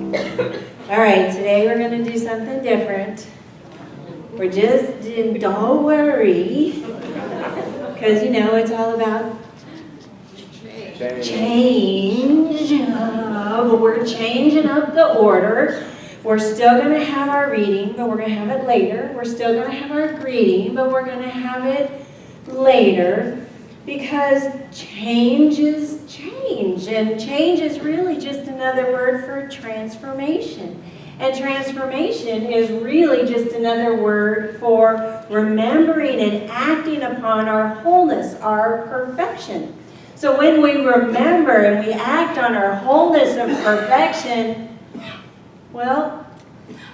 All right, today we're going to do something different. We're just, don't worry, because you know it's all about change. But we're changing up the order. We're still going to have our reading, but we're going to have it later. We're still going to have our greeting, but we're going to have it later. Because change is change, and change is really just another word for transformation. And transformation is really just another word for remembering and acting upon our wholeness, our perfection. So when we remember and we act on our wholeness and perfection, well,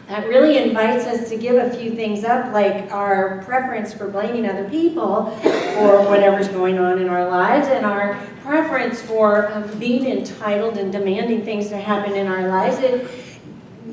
that really invites us to give a few things up, like our preference for blaming other people for whatever's going on in our lives, and our preference for being entitled and demanding things to happen in our lives.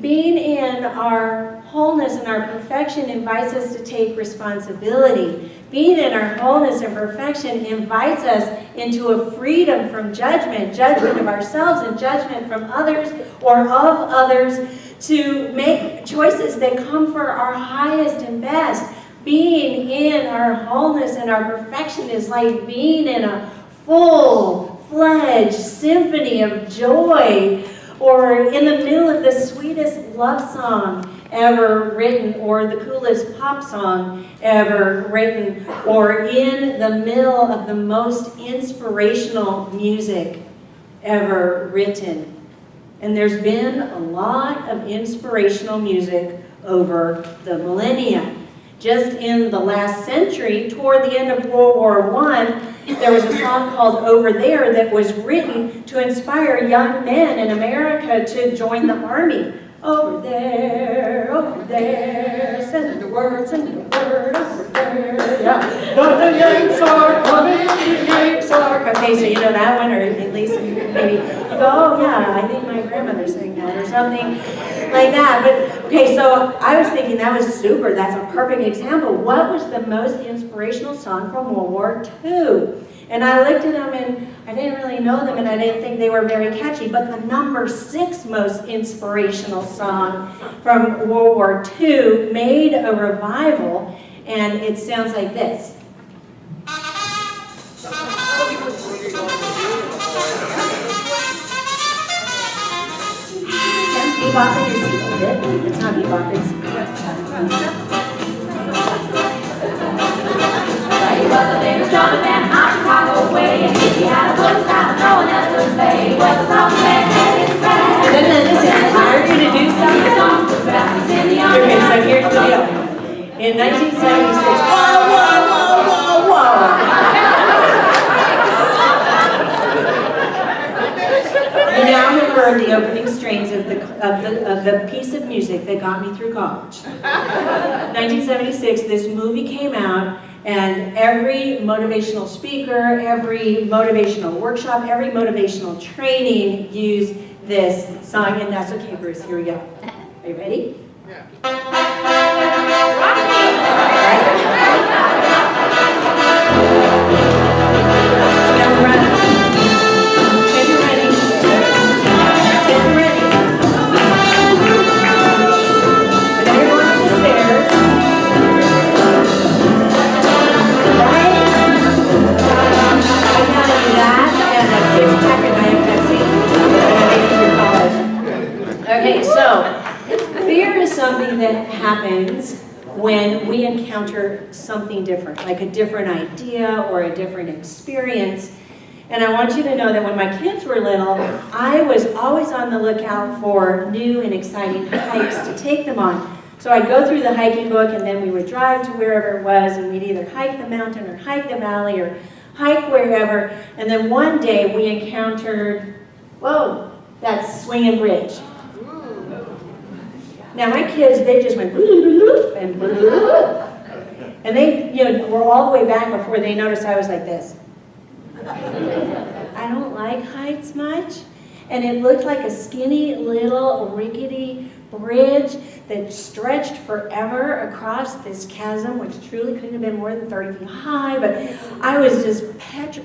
Being in our wholeness and our perfection invites us to take responsibility. Being in our wholeness and perfection invites us into a freedom from judgment of ourselves and judgment from others or of others, to make choices that come for our highest and best. Being in our wholeness and our perfection is like being in a full-fledged symphony of joy, or in the middle of the sweetest love song ever written, or the coolest pop song ever written, or in the middle of the most inspirational music ever written. And there's been a lot of inspirational music over the millennia. Just in the last century, toward the end of World War I, there was a song called Over There that was written to inspire young men in America to join the army. Over there, send the word, over there, yeah. The Yanks are coming, the Yanks are coming. Okay, so you know that one, or at least maybe you go, oh yeah, I think my grandmother sang that, or something like that. But okay, so I was thinking that was super, that's a perfect example. What was the most inspirational song from World War II? And I looked at them and I didn't really know them, and I didn't think they were very catchy, but the number 6 most inspirational song from World War II made a revival, and it sounds like this. Bebop in your seat a bit. It's not bebop, it's... He was a little drummer man out Chicago way, and he had a foot style, no one else would play. He was a rock man and his friend. And then listen, are you going to do something? Okay, so here's the deal. In 1976, whoa. You now have heard the opening strains of the piece of music that got me through college. 1976, this movie came out, and every motivational speaker, every motivational workshop, every motivational training used this song, and that's okay, Bruce. Here we go. Are you ready? Yeah. Now run. Get you ready. Get you ready. And then you're going up the stairs. Okay, so fear is something that happens when we encounter something different, like a different idea or a different experience. And I want you to know that when my kids were little, I was always on the lookout for new and exciting hikes to take them on. So I'd go through the hiking book, and then we would drive to wherever it was, and we'd either hike the mountain or hike the valley or hike wherever. And then one day we encountered, whoa, that swinging bridge. Now my kids, they just went and they, were all the way back before they noticed I was like this. I don't like heights much, and it looked like a skinny little rickety bridge that stretched forever across this chasm, which truly couldn't have been more than 30 feet high, but I was just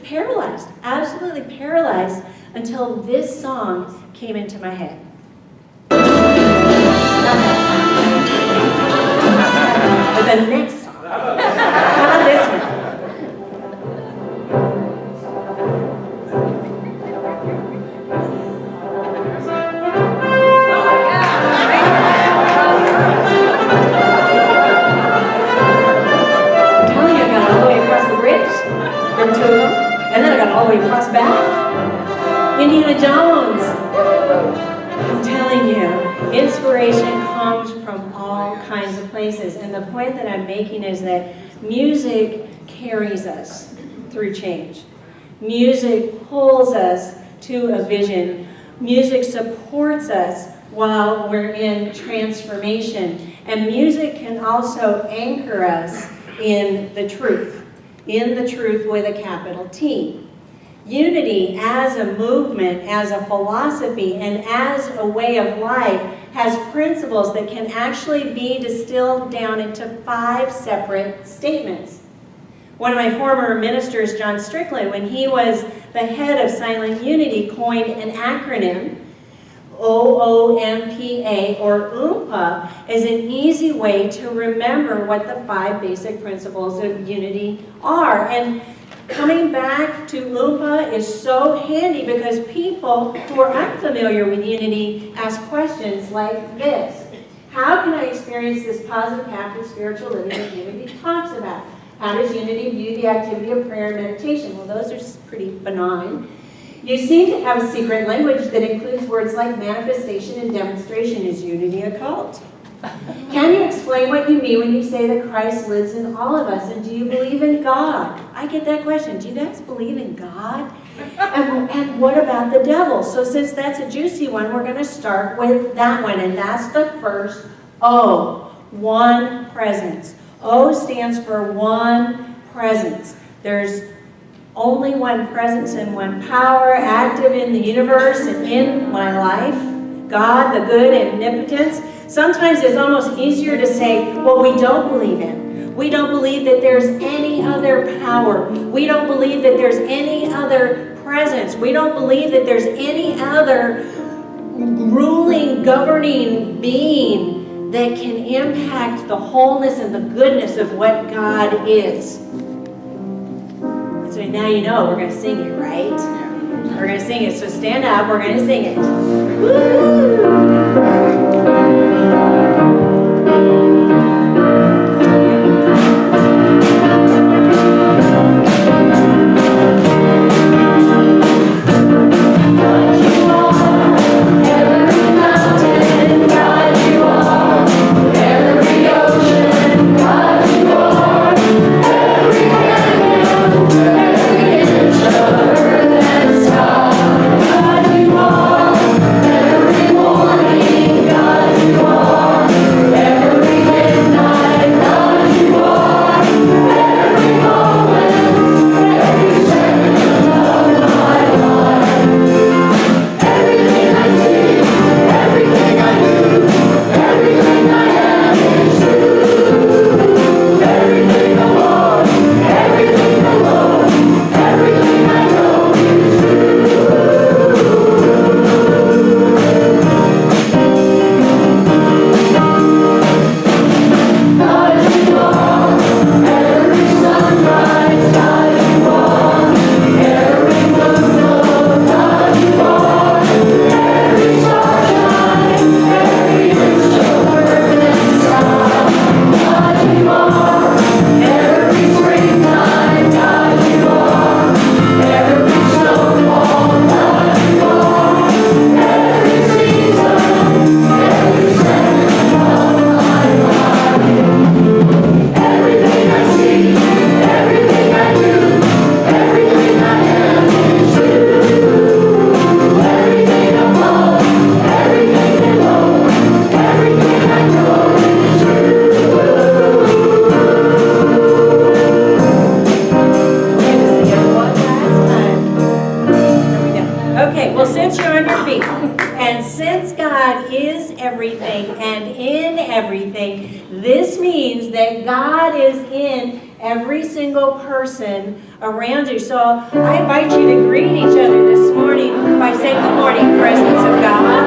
paralyzed, absolutely paralyzed, until this song came into my head. about the next song? How about this one? I'm telling you, I got all the way across the bridge. Them two of them. And then I got all the way across back. Indiana Jones. I'm telling you, inspiration comes from all kinds of places. And the point that I'm making is that music carries us through change. Music pulls us to a vision. Music supports us while we're in transformation. And music can also anchor us in the truth with a capital T. Unity as a movement, as a philosophy, and as a way of life has principles that can actually be distilled down into 5 separate statements. One of my former ministers, John Strickland, when he was the head of Silent Unity, coined an acronym, O.O.M.P.A, or O.O.M.P.A, is an easy way to remember what the 5 basic principles of unity are. And coming back to O.O.M.P.A is so handy because people who are unfamiliar with unity ask questions like this. How can I experience this positive path of spiritual living that unity talks about? How does unity view the activity of prayer and meditation? Well, those are pretty benign. You seem to have a secret language that includes words like manifestation and demonstration. Is unity a cult? Can you explain what you mean when you say that Christ lives in all of us? And do you believe in God? I get that question. Do you guys believe in God? And what about the devil? So since that's a juicy one, we're going to start with that one. And that's the first O, one presence. O stands for one presence. There's only one presence and one power active in the universe and in my life. God, the good and omnipotence. Sometimes it's almost easier to say what we don't believe in. We don't believe that there's any other power. We don't believe that there's any other presence. We don't believe that there's any other ruling, governing being that can impact the wholeness and the goodness of what God is. So now you know we're going to sing it, right? We're going to sing it. So stand up. We're going to sing it. Woo! Around you. So I invite you to greet each other this morning by saying, good morning, presence of God.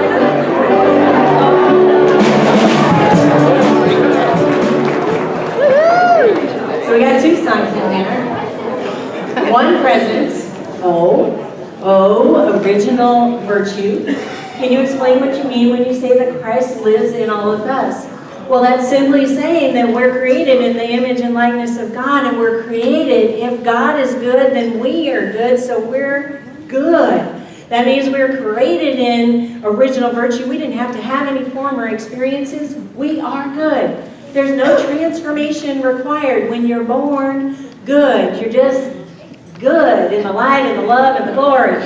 O, original virtue. Can you explain what you mean when you say that Christ lives in all of us? Well, that's simply saying that we're created in the image and likeness of God, and we're created, if God is good, then we are good, so we're good. That means we're created in original virtue. We didn't have to have any former experiences. We are good. There's no transformation required when you're born good. You're just good in the light and the love and the glory.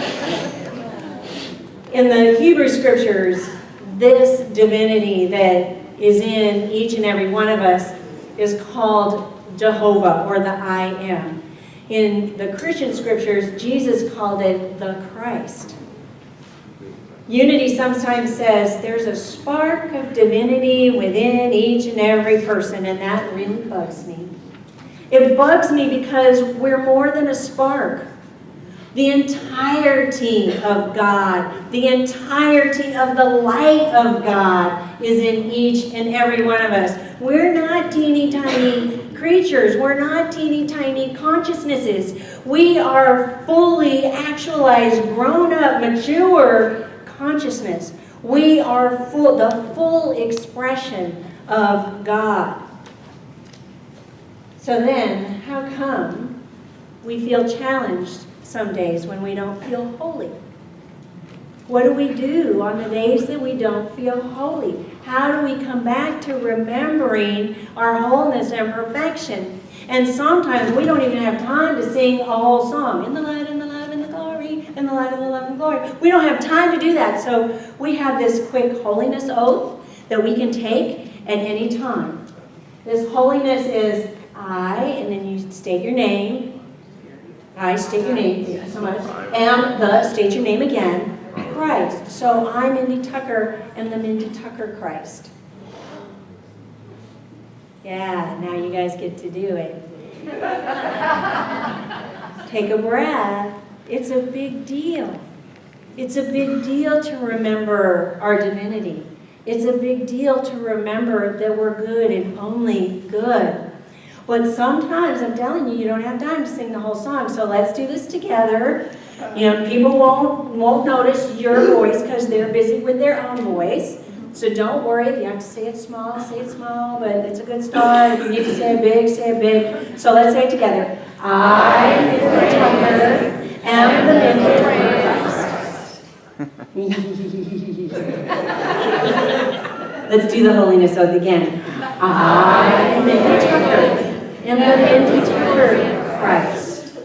In the Hebrew scriptures, this divinity that is in each and every one of us is called Jehovah, or the I Am. In the Christian scriptures, Jesus called it the Christ. Unity sometimes says there's a spark of divinity within each and every person, and that really bugs me. It bugs me because we're more than a spark. The entirety of God, the entirety of the light of God is in each and every one of us. We're not teeny tiny creatures. We're not teeny tiny consciousnesses. We are fully actualized, grown up, mature consciousness. We are the full expression of God. So then, how come we feel challenged some days when we don't feel holy? What do we do on the days that we don't feel holy? How do we come back to remembering our wholeness and perfection? And sometimes we don't even have time to sing a whole song. In the light and the love and the glory, in the light and the love and glory. We don't have time to do that. So we have this quick holiness oath that we can take at any time. This holiness is I, and then you state your name. I, state your name, thank you so much. And state your name again, Christ. So I'm Mindy Tucker and the Mindy Tucker Christ. Yeah, now you guys get to do it. Take a breath. It's a big deal. It's a big deal to remember our divinity. It's a big deal to remember that we're good and only good. But sometimes, I'm telling you, you don't have time to sing the whole song. So let's do this together. You know, people won't notice your voice because they're busy with their own voice. So don't worry. If you have to say it small, but it's a good start. If you need to say it big, say it big. So let's say it together. I, Mindy Tucker, am the Mindy Tucker Christ. Let's do the holiness oath again. I, Mindy Tucker, am the Mindy Tucker Christ.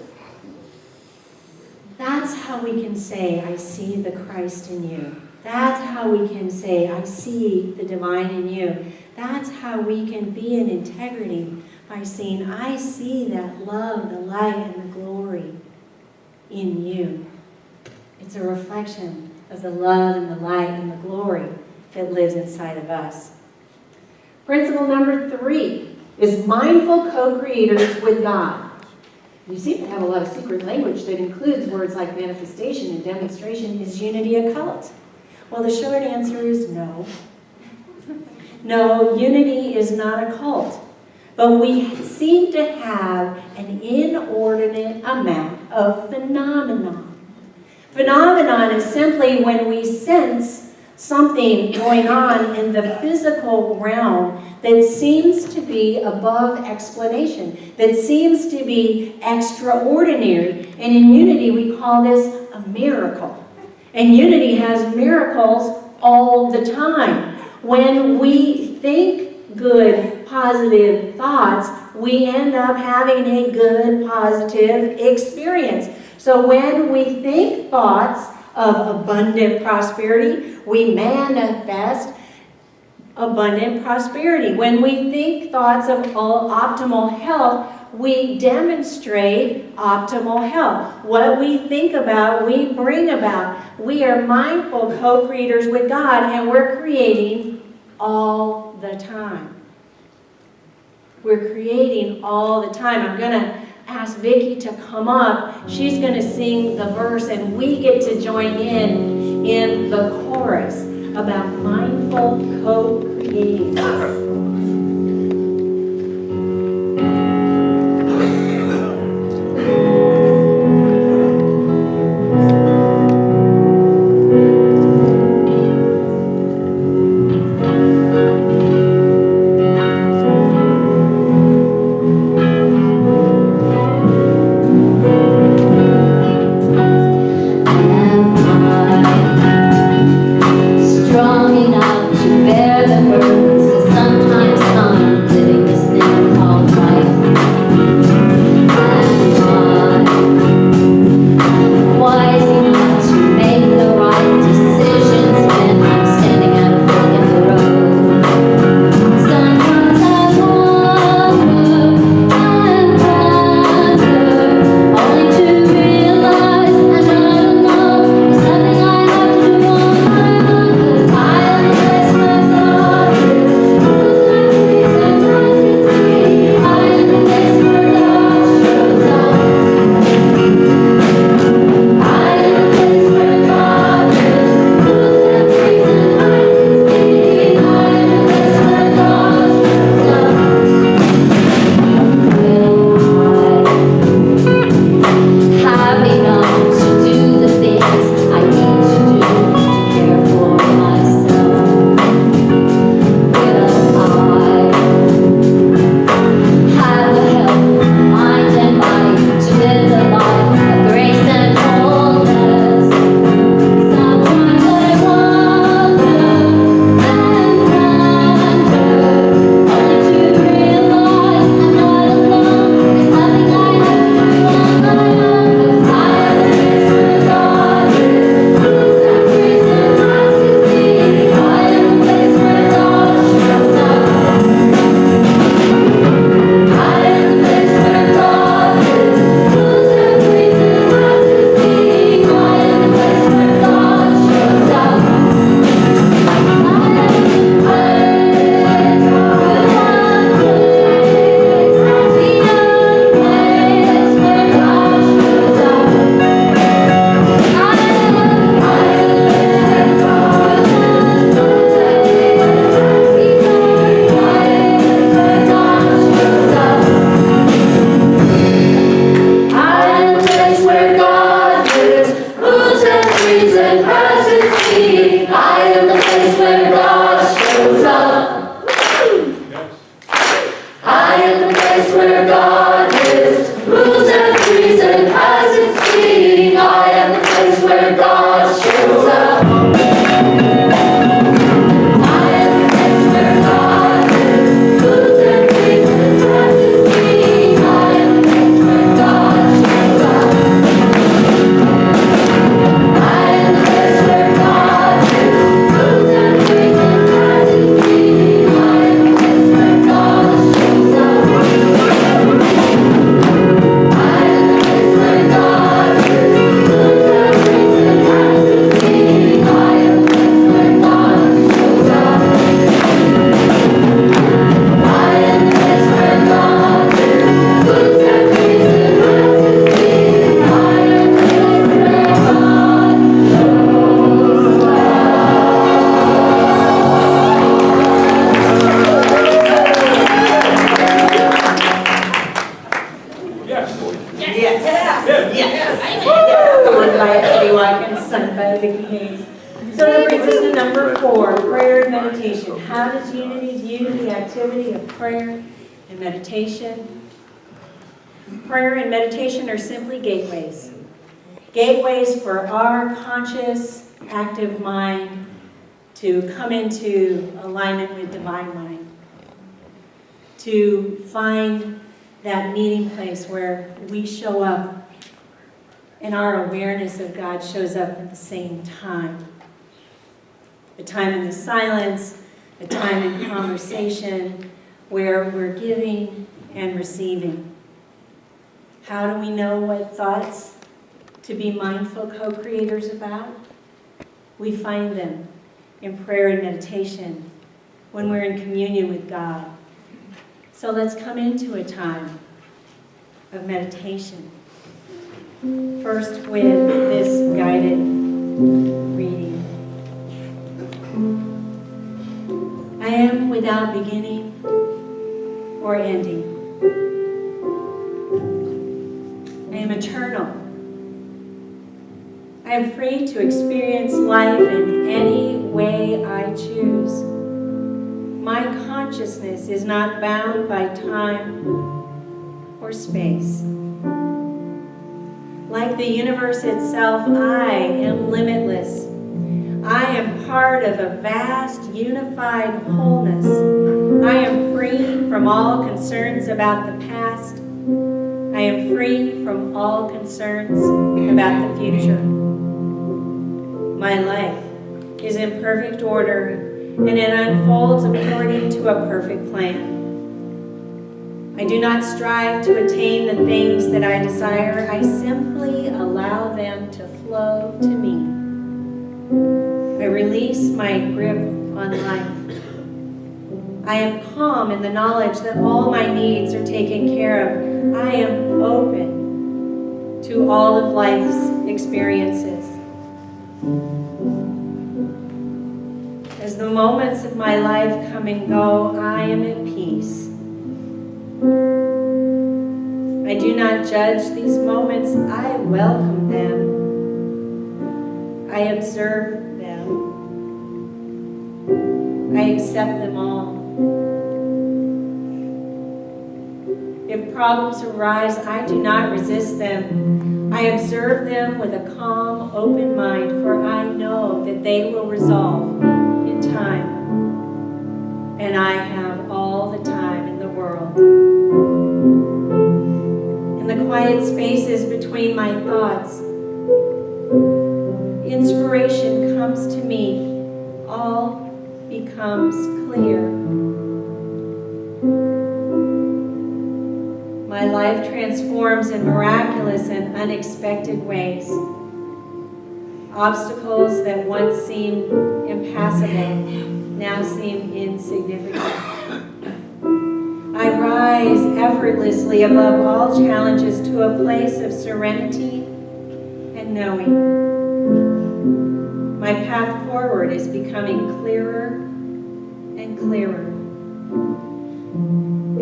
That's how we can say, I see the Christ in you. That's how we can say, I see the divine in you. That's how we can be in integrity by saying, I see that love, the light, and the glory in you. It's a reflection of the love and the light and the glory that lives inside of us. Principle number 3 is mindful co-creators with God. You seem to have a lot of secret language that includes words like manifestation and demonstration. Is unity a cult? Well, the short answer is no. No, unity is not a cult. But we seem to have an inordinate amount of phenomenon. Phenomenon is simply when we sense something going on in the physical realm that seems to be above explanation, that seems to be extraordinary. And in unity, we call this a miracle. And unity has miracles all the time. When we think good, positive thoughts, we end up having a good, positive experience. So when we think thoughts of abundant prosperity, we manifest abundant prosperity. When we think thoughts of optimal health, we demonstrate optimal health. What we think about, we bring about. We are mindful co-creators with God, and we're creating all the time. We're creating all the time. I'm going to ask Vicki to come up. She's going to sing the verse, and we get to join in the chorus about mindful co-creating. done by Vicki Hayes. So that brings us to number 4, prayer and meditation. How does Unity view the activity of prayer and meditation? Prayer and meditation are simply gateways. Gateways for our conscious, active mind to come into alignment with divine mind. To find that meeting place where we show up and our awareness of God shows up at the same time. A time in the silence, a time in conversation where we're giving and receiving. How do we know what thoughts to be mindful co-creators about? We find them in prayer and meditation when we're in communion with God. So let's come into a time of meditation. First with this guided reading. I am without beginning or ending. I am eternal. I am free to experience life in any way I choose. My consciousness is not bound by time or space. Like the universe itself, I am limitless. I am part of a vast, unified wholeness. I am free from all concerns about the past. I am free from all concerns about the future. My life is in perfect order, and it unfolds according to a perfect plan. I do not strive to attain the things that I desire. I simply allow them to flow to me. I release my grip on life. I am calm in the knowledge that all my needs are taken care of. I am open to all of life's experiences. As the moments of my life come and go, I am at peace. I do not judge these moments. I welcome them. I observe them. I accept them all. If problems arise, I do not resist them. I observe them with a calm, open mind, for I know that they will resolve in time. And I have all the time in the world. In the quiet spaces between my thoughts, inspiration comes to me. All becomes clear. My life transforms in miraculous and unexpected ways. Obstacles that once seemed impassable now seem insignificant. I rise effortlessly above all challenges to a place of serenity and knowing. My path forward is becoming clearer and clearer.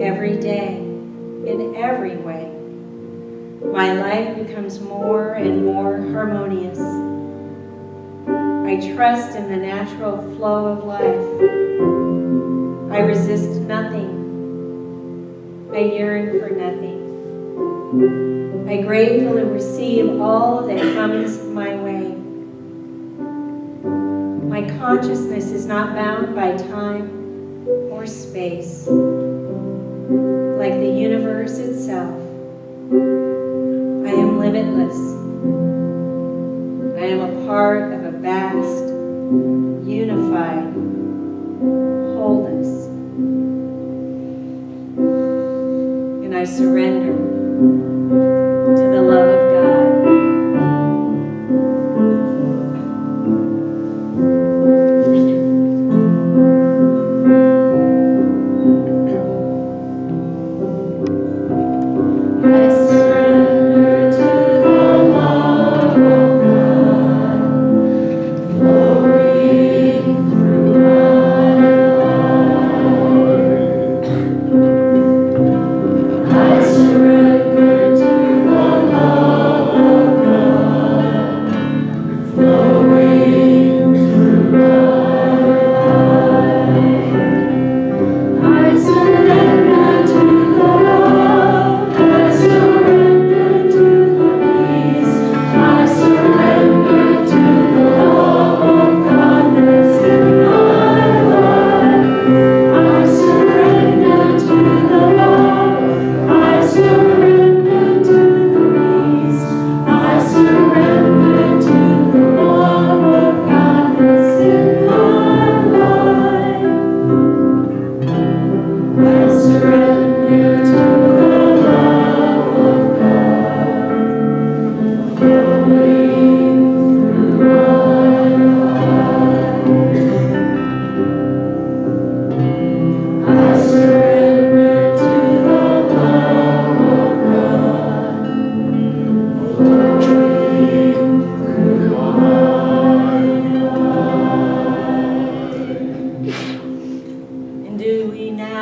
Every day, in every way, my life becomes more and more harmonious. I trust in the natural flow of life. I resist nothing. I yearn for nothing. I gratefully receive all that comes my way. My consciousness is not bound by time or space. Like the universe itself, I am limitless. I am a part of a vast, unified wholeness. And I surrender to the love of God. I surrender to the love.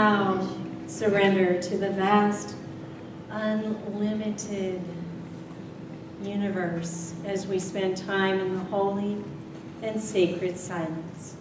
now surrender to the vast, unlimited universe as we spend time in the holy and sacred silence.